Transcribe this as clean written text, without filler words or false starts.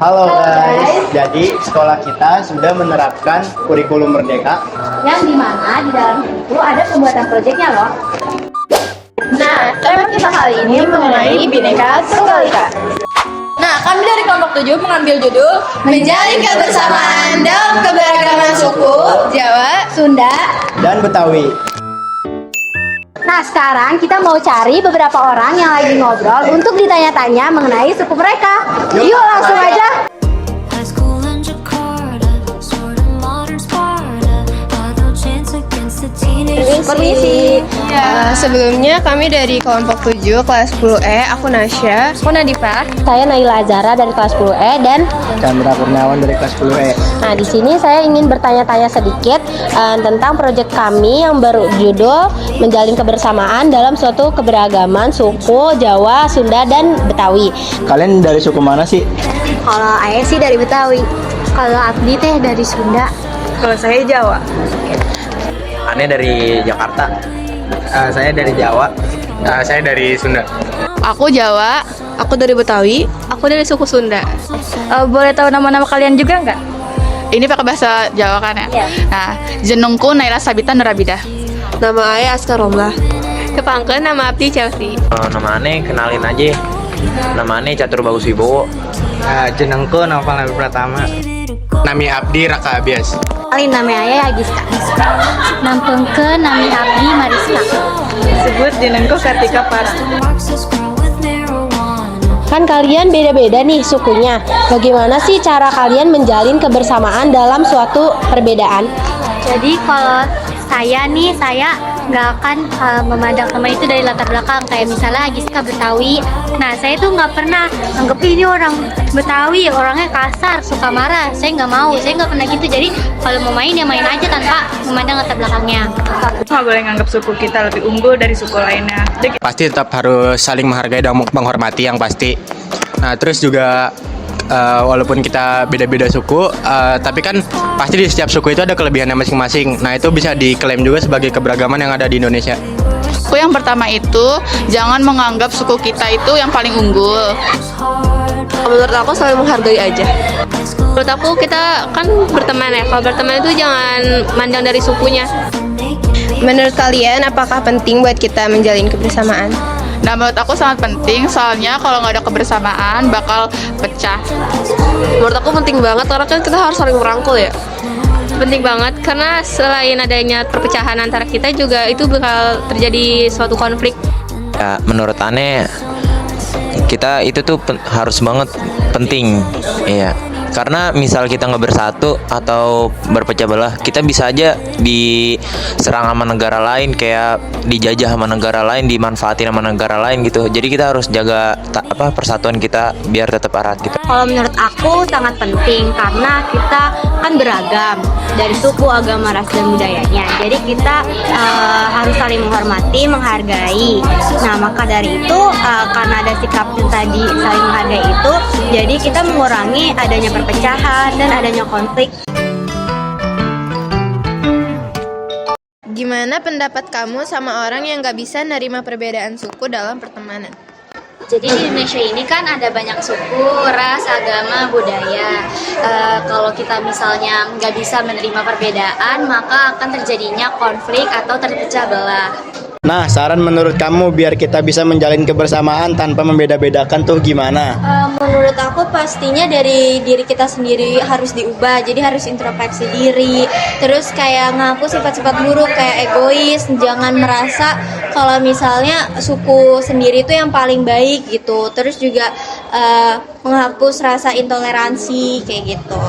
Halo guys, jadi sekolah kita sudah menerapkan kurikulum merdeka yang dimana di dalam itu ada pembuatan proyeknya loh. Nah, tema kita kali ini mengenai Bhinneka Tunggal Ika. Nah, kami dari kelompok 7 mengambil judul Menjalin Kebersamaan dalam Keberagaman Suku, Jawa, Sunda. dan Betawi. Nah, sekarang kita mau cari beberapa orang yang lagi ngobrol untuk ditanya-tanya mengenai suku mereka. Yuk langsung aja. High school in Jakarta, sort of modern Sparta, other chance against the teenage. Permisi. Sebelumnya kami dari kelompok 7 kelas 10E, aku Nasya, aku Nadifa. Saya Naila Azara dari kelas 10E dan Chandra Kurniawan dari kelas 10E. nah di sini saya ingin bertanya-tanya sedikit tentang proyek kami yang berjudul Menjalin Kebersamaan dalam Suatu Keberagaman Suku Jawa, Sunda, dan Betawi. Kalian dari suku mana sih? Kalau Ayah sih dari Betawi. Kalau Abdi teh dari Sunda. Kalau saya Jawa. Aneh dari Jakarta. Saya dari Jawa. Saya dari Sunda. Aku Jawa, aku dari Betawi, aku dari suku Sunda. Boleh tahu nama-nama kalian juga nggak? Ini pakai bahasa Jawa kan ya? Iya. Nah, jenengku Naila Sabita Nurabidah. Nama Ayah Askar Romlah. Kepangkeun nama Abdi Chelsea. Nama aneh kenalin aja. Nama aneh Catur Bagus Wibowo. Jenengku Novel Nabi Pratama. Nami Abdi Raka Abias. Alin namanya Ayah Agiska. Nampengkeun nami Abdi Mariska. Sebut jenengku Kartika Pars. Marxists grow with marijuana. Kan kalian beda-beda nih sukunya. Bagaimana sih cara kalian menjalin kebersamaan dalam suatu perbedaan? Jadi kalau saya nggak akan memandang teman itu dari latar belakang. Kayak misalnya Agiska Betawi. Nah, saya tuh nggak pernah anggap ini orang Betawi, orangnya kasar, suka marah. Saya nggak mau, saya nggak pernah gitu. Jadi kalau mau main ya main aja tanpa memandang latar belakangnya. Nggak boleh nganggap suku kita lebih unggul dari suku lainnya. Pasti tetap harus saling menghargai dan menghormati yang pasti. Nah, terus juga walaupun kita beda-beda suku, tapi kan pasti di setiap suku itu ada kelebihannya masing-masing. Nah, itu bisa diklaim juga sebagai keberagaman yang ada di Indonesia. Suku yang pertama itu jangan menganggap suku kita itu yang paling unggul. Menurut aku saling menghargai aja. Menurut aku kita kan berteman ya. Kalau berteman itu jangan mandang dari sukunya. Menurut kalian apakah penting buat kita menjalin kebersamaan? Nah, menurut aku sangat penting, soalnya kalau nggak ada kebersamaan bakal pecah. Menurut aku penting banget, karena kan kita harus saling merangkul ya. Penting banget, karena selain adanya perpecahan antara kita juga itu bakal terjadi suatu konflik. Ya, menurut aneh kita itu tuh harus banget penting. Iya. Karena misal kita nggak bersatu atau berpecah belah, kita bisa aja diserang sama negara lain, kayak dijajah sama negara lain, dimanfaatin sama negara lain gitu. Jadi kita harus jaga persatuan kita biar tetap erat gitu. Kalau menurut aku sangat penting karena kita kan beragam dari suku, agama, ras, dan budayanya. Jadi kita harus saling menghormati, menghargai. Nah, maka dari itu karena ada sikap yang tadi saling menghargai itu, jadi kita mengurangi adanya perpecahan dan adanya konflik. Gimana pendapat kamu sama orang yang nggak bisa nerima perbedaan suku dalam pertemanan? Jadi di Indonesia ini kan ada banyak suku, ras, agama, budaya. Kalau kita misalnya nggak bisa menerima perbedaan, maka akan terjadinya konflik atau terpecah belah. Nah, saran menurut kamu biar kita bisa menjalin kebersamaan tanpa membeda-bedakan tuh gimana? Menurut aku pastinya dari diri kita sendiri harus diubah. Jadi harus introspeksi diri. Terus kayak ngaku sifat-sifat buruk kayak egois. Jangan merasa kalau misalnya suku sendiri itu yang paling baik gitu. Terus juga menghapus rasa intoleransi kayak gitu.